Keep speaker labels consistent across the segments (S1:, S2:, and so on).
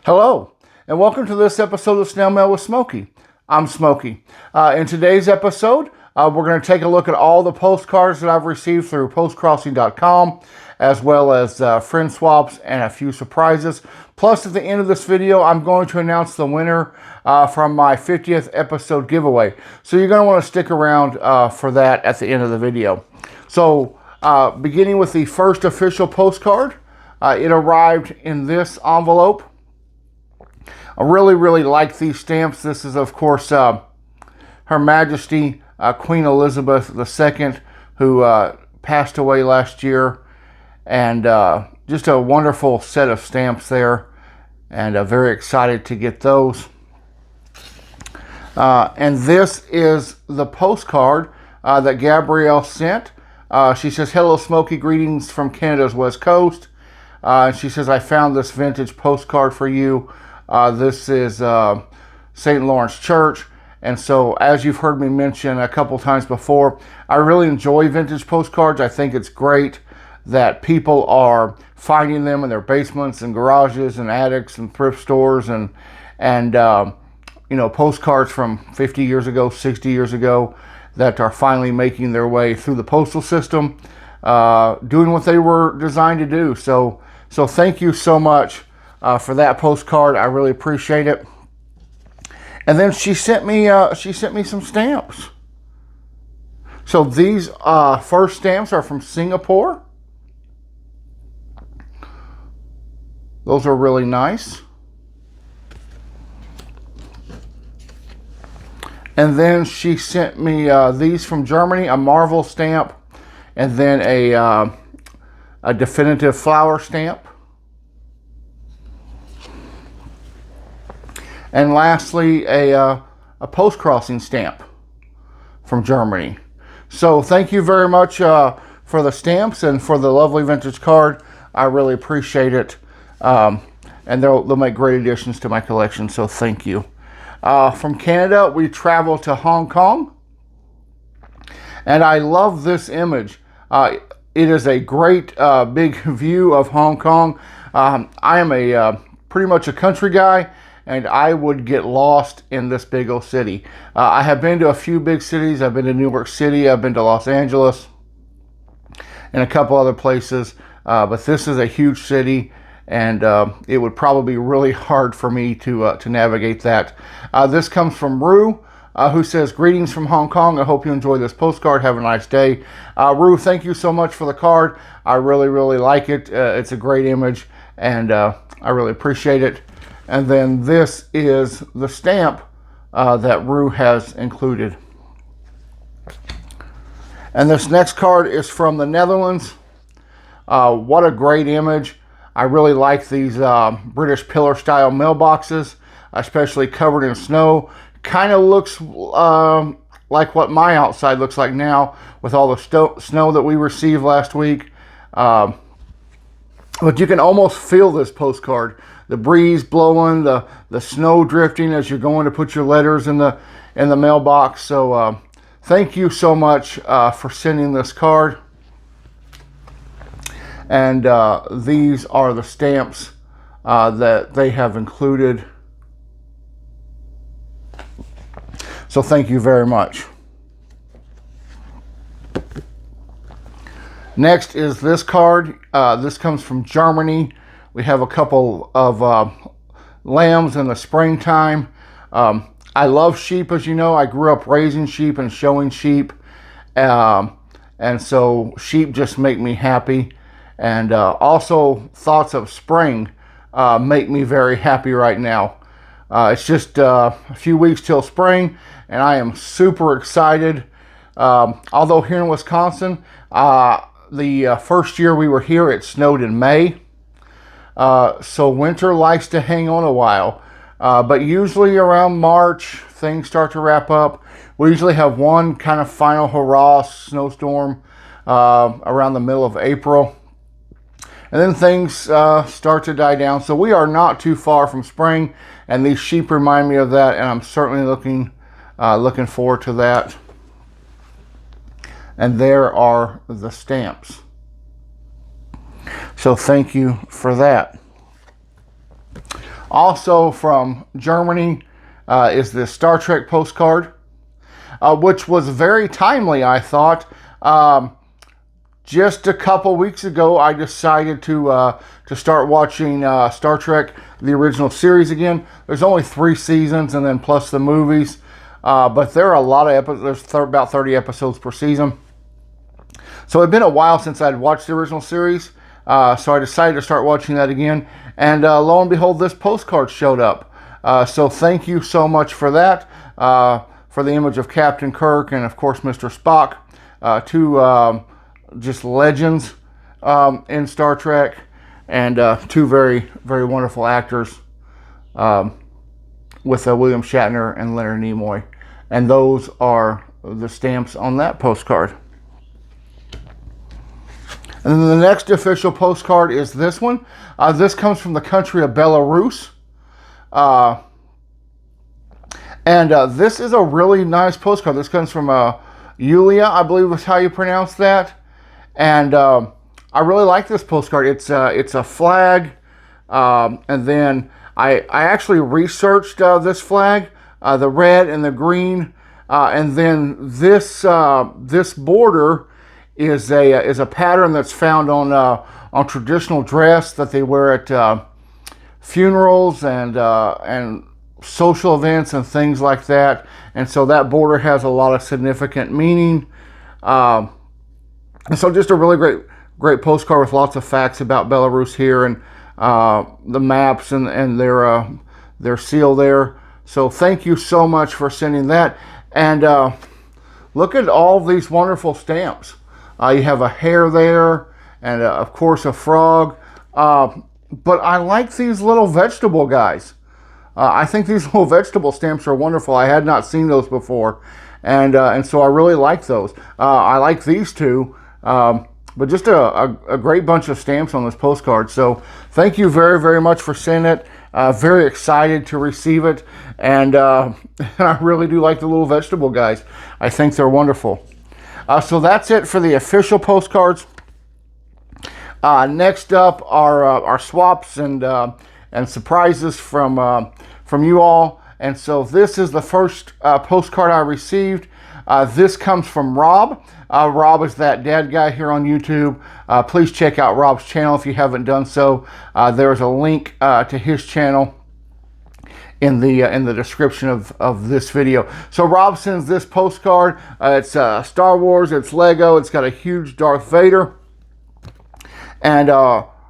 S1: Hello, and welcome to this episode of Snail Mail with Smokey. I'm Smokey. In today's episode, we're going to take a look at all the postcards that I've received through postcrossing.com, as well as friend swaps and a few surprises. Plus, at the end of this video, I'm going to announce the winner from my 50th episode giveaway. So you're going to want to stick around for that at the end of the video. So, beginning with the first official postcard, it arrived in this envelope. I really like these stamps. This is, of course, Her Majesty Queen Elizabeth II, who passed away last year. And just a wonderful set of stamps there. And very excited to get those. And this is the postcard that Gabrielle sent. She says, "Hello, Smokey. Greetings from Canada's West Coast." She says, "I found this vintage postcard for you. This is St. Lawrence Church." And so, as you've heard me mention a couple times before, I really enjoy vintage postcards. I think it's great that people are finding them in their basements and garages and attics and thrift stores and you know, postcards from 50 years ago, 60 years ago that are finally making their way through the postal system, doing what they were designed to do. So thank you so much for that postcard. I really appreciate it. And then she sent me some stamps. So these first stamps are from Singapore. Those are really nice. And then she sent me these from Germany, a Marvel stamp, and then a definitive flower stamp. And lastly, a Postcrossing stamp from Germany. So thank you very much for the stamps and for the lovely vintage card. I really appreciate it. And they'll make great additions to my collection, so thank you. From Canada, we travel to Hong Kong. And I love this image. It is a great big view of Hong Kong. I am pretty much a country guy, and I would get lost in this big old city. I have been to a few big cities. I've been to New York City. I've been to Los Angeles and a couple other places. But this is a huge city, and it would probably be really hard for me to navigate that. This comes from Rue, who says, "Greetings from Hong Kong. I hope you enjoy this postcard. Have a nice day." Rue, thank you so much for the card. I really like it. It's a great image, and I really appreciate it. And then this is the stamp that Rue has included. And this next card is from the Netherlands. What a great image. I really like these British pillar style mailboxes, especially covered in snow. Kind of looks like what my outside looks like now with all the snow that we received last week. But you can almost feel this postcard. The breeze blowing, the snow drifting as you're going to put your letters in the mailbox. So thank you so much for sending this card. And these are the stamps that they have included. So thank you very much. Next is this card. This comes from Germany. We have a couple of lambs in the springtime. I love sheep, as you know. I grew up raising sheep and showing sheep. And so sheep just make me happy. And also thoughts of spring make me very happy right now. It's just a few weeks till spring, and I am super excited. Although here in Wisconsin, the first year we were here, it snowed in May. So winter likes to hang on a while. But usually around March, things start to wrap up. We usually have one kind of final hurrah snowstorm around the middle of April. And then things start to die down. So we are not too far from spring, and these sheep remind me of that, and I'm certainly looking forward to that. And there are the stamps. So thank you for that. Also from Germany is this Star Trek postcard, which was very timely, I thought. Just a couple weeks ago, I decided to start watching Star Trek, the original series again. There's only 3 seasons, and then plus the movies. But there are a lot of episodes. There's about 30 episodes per season. So it'd been a while since I'd watched the original series. So I decided to start watching that again. And lo and behold, this postcard showed up. So thank you so much for that. For the image of Captain Kirk and, of course, Mr. Spock. Two just legends in Star Trek. And 2 very, very wonderful actors with William Shatner and Leonard Nimoy. And those are the stamps on that postcard. And then the next official postcard is this one. This comes from the country of Belarus. This is a really nice postcard. This comes from Yulia, I believe is how you pronounce that. And I really like this postcard. It's a flag. And then I actually researched this flag, the red and the green. And then this border is a pattern that's found on traditional dress that they wear at funerals and social events and things like that. And so that border has a lot of significant meaning. And so just a really great postcard with lots of facts about Belarus here, and the maps and their seal there. So thank you so much for sending that. And look at all these wonderful stamps. You have a hare there, and of course a frog. But I like these little vegetable guys. I think these little vegetable stamps are wonderful. I had not seen those before, and so I really like those. I like these 2, but just a great bunch of stamps on this postcard. So thank you very, very much for sending it. Very excited to receive it, and I really do like the little vegetable guys. I think they're wonderful. So that's it for the official postcards. Next up are our swaps and surprises from you all. And so this is the first postcard I received. This comes from Rob. Rob is that dad guy here on YouTube. Please check out Rob's channel if you haven't done so. There's a link to his channel in the description of this video. So Rob sends this postcard. It's Star Wars, it's Lego, it's got a huge Darth Vader. And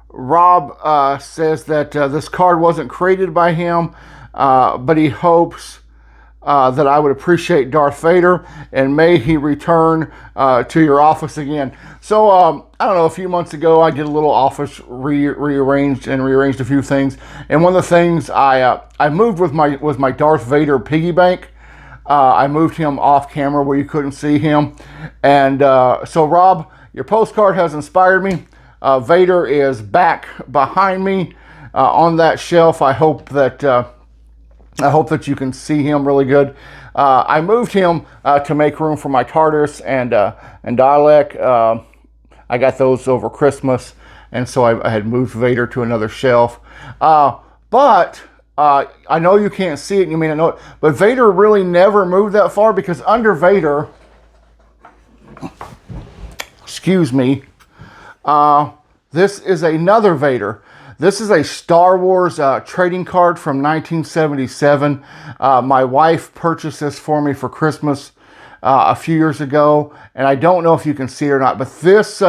S1: Rob says that this card wasn't created by him, but he hopes that I would appreciate Darth Vader, and may he return to your office again. So I don't know, a few months ago I did a little office rearranged a few things, and one of the things I moved was my Darth Vader piggy bank. I moved him off camera where you couldn't see him, and so Rob, your postcard has inspired me. Vader is back behind me on that shelf. I hope that you can see him really good. I moved him to make room for my TARDIS and Dalek. I got those over Christmas, and so I had moved Vader to another shelf. But I know you can't see it, and you may not know it, but Vader really never moved that far, because under Vader, excuse me, this is another Vader. This is a Star Wars trading card from 1977. My wife purchased this for me for Christmas a few years ago, and I don't know if you can see it or not, but this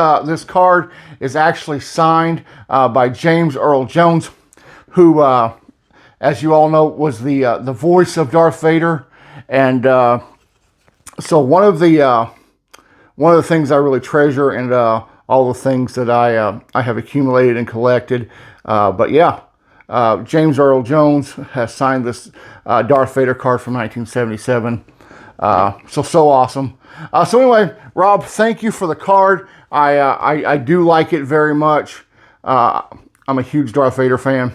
S1: card is actually signed by James Earl Jones, who, as you all know, was the voice of Darth Vader. And so one of the things I really treasure, and all the things that I have accumulated and collected. But yeah, James Earl Jones has signed this Darth Vader card from 1977. So awesome. So anyway, Rob, thank you for the card. I do like it very much. I'm a huge Darth Vader fan.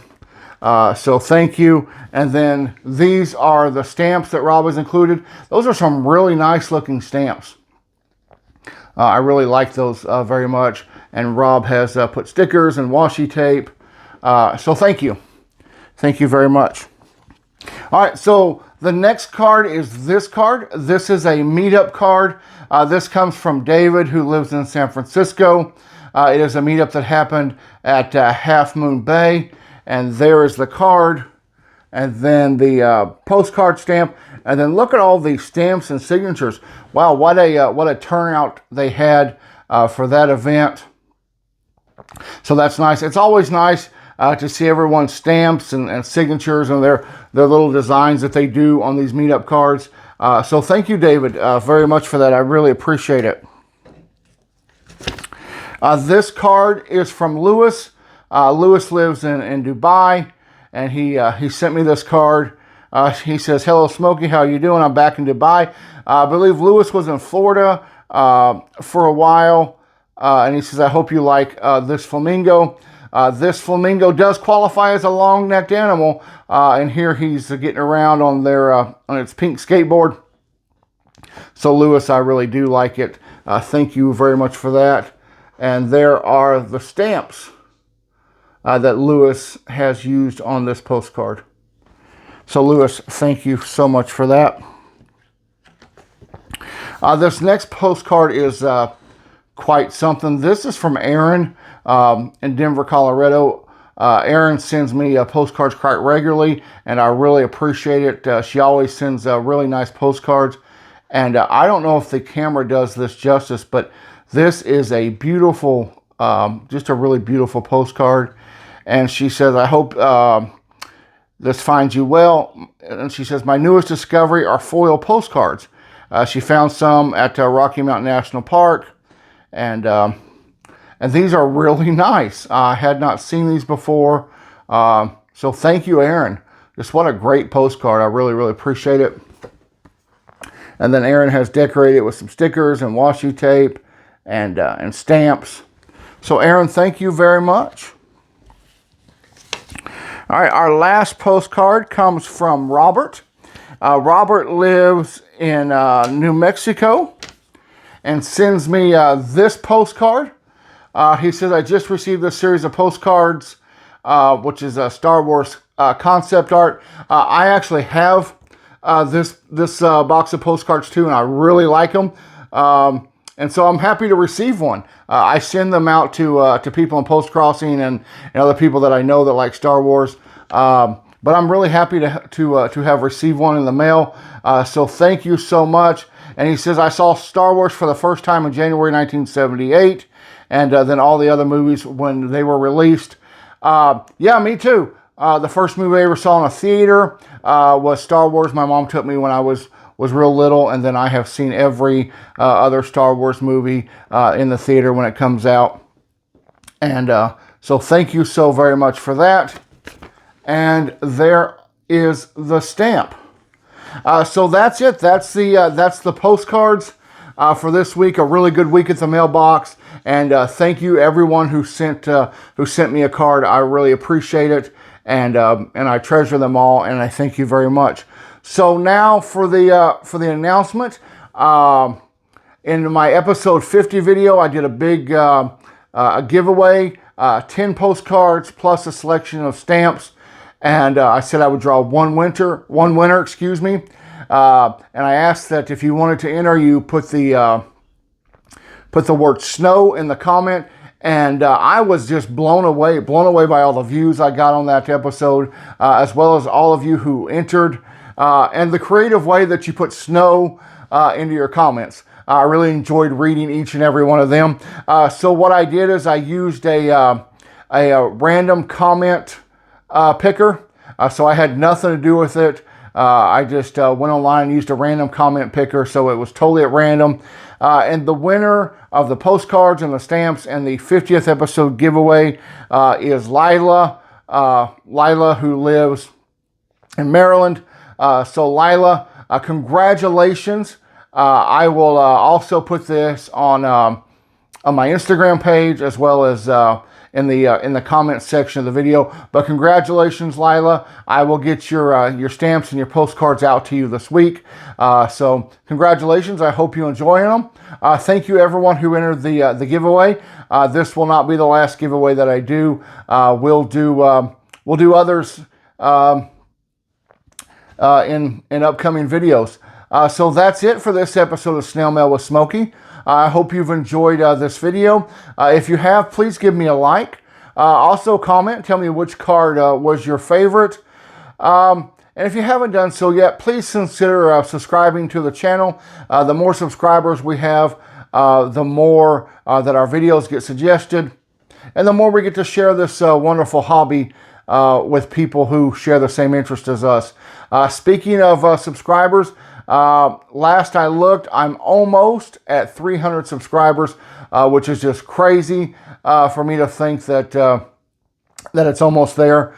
S1: So thank you. And then these are the stamps that Rob has included. Those are some really nice looking stamps. I really like those very much. And Rob has put stickers and washi tape. So thank you. Thank you very much. All right, so the next card is this card. This is a meetup card. This comes from David, who lives in San Francisco. It is a meetup that happened at Half Moon Bay, and there is the card, and then the postcard stamp, and then look at all these stamps and signatures. Wow, what a turnout they had for that event. So that's nice. It's always nice to see everyone's stamps and signatures and their little designs that they do on these meetup cards. So thank you, David, very much for that. I really appreciate it. This card is from Lewis. Lewis lives in Dubai, and he sent me this card. He says, "Hello, Smokey. How are you doing? I'm back in Dubai." I believe Lewis was in Florida for a while, and he says, "I hope you like this flamingo." This flamingo does qualify as a long-necked animal, and here he's getting around on its pink skateboard. So Lewis, I really do like it. Thank you very much for that. And there are the stamps that Lewis has used on this postcard. So Lewis, thank you so much for that. This next postcard is quite something. This is from Aaron in Denver, Colorado. Aaron sends me postcards quite regularly, and I really appreciate it. She always sends really nice postcards. And I don't know if the camera does this justice, but this is a beautiful, just a really beautiful postcard. And she says, "I hope this finds you well." And she says, "My newest discovery are foil postcards." She found some at Rocky Mountain National Park. And these are really nice. I had not seen these before. So thank you, Aaron. Just what a great postcard. I really, really appreciate it. And then Aaron has decorated it with some stickers and washi tape and stamps. So Aaron, thank you very much. All right, our last postcard comes from Robert. Robert lives in New Mexico and sends me this postcard. He says, "I just received a series of postcards, which is a Star Wars concept art." I actually have this box of postcards too, and I really like them. And so I'm happy to receive one. I send them out to people in Postcrossing and other people that I know that like Star Wars. But I'm really happy to have received one in the mail. So thank you so much. And he says, "I saw Star Wars for the first time in January 1978, and then all the other movies when they were released." Yeah, me too. The first movie I ever saw in a theater was Star Wars. My mom took me when I was real little, and then I have seen every other Star Wars movie in the theater when it comes out. And so thank you so very much for that. And there is the stamp. So that's it. That's the postcards for this week. A really good week at the mailbox. And thank you everyone who sent me a card. I really appreciate it, and I treasure them all. And I thank you very much. So now for the announcement. In my episode 50 video, I did a big a giveaway, 10 postcards plus a selection of stamps. And I said I would draw one winner, and I asked that if you wanted to enter, you put the word snow in the comment. And I was just blown away by all the views I got on that episode, as well as all of you who entered, and the creative way that you put snow into your comments. I really enjoyed reading each and every one of them. So what I did is I used a random comment picker. So I had nothing to do with it. I just went online and used a random comment picker, so it was totally at random. And the winner of the postcards and the stamps and the 50th episode giveaway is Lila. Lila, who lives in Maryland. So Lila, congratulations. I will also put this on my Instagram page, as well as in the comment section of the video. But congratulations, Lila. I will get your stamps and your postcards out to you this week. So congratulations. I hope you enjoy them. Thank you everyone who entered the giveaway. This will not be the last giveaway that I do. We'll do others in upcoming videos. So that's it for this episode of Snail Mail with Smokey. I hope you've enjoyed this video. If you have, please give me a like. Also comment, tell me which card was your favorite. And if you haven't done so yet, please consider subscribing to the channel. The more subscribers we have, the more that our videos get suggested, and the more we get to share this wonderful hobby with people who share the same interest as us. Speaking of subscribers, last I looked, I'm almost at 300 subscribers, which is just crazy for me to think that that it's almost there.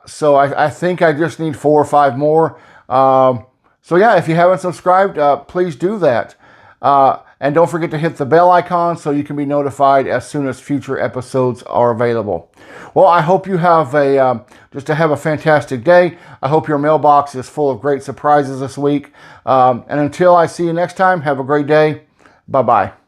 S1: So I think I just need 4 or 5 more. So yeah, if you haven't subscribed, please do that. And don't forget to hit the bell icon so you can be notified as soon as future episodes are available. Well, I hope you have a fantastic day. I hope your mailbox is full of great surprises this week. And until I see you next time, have a great day. Bye-bye.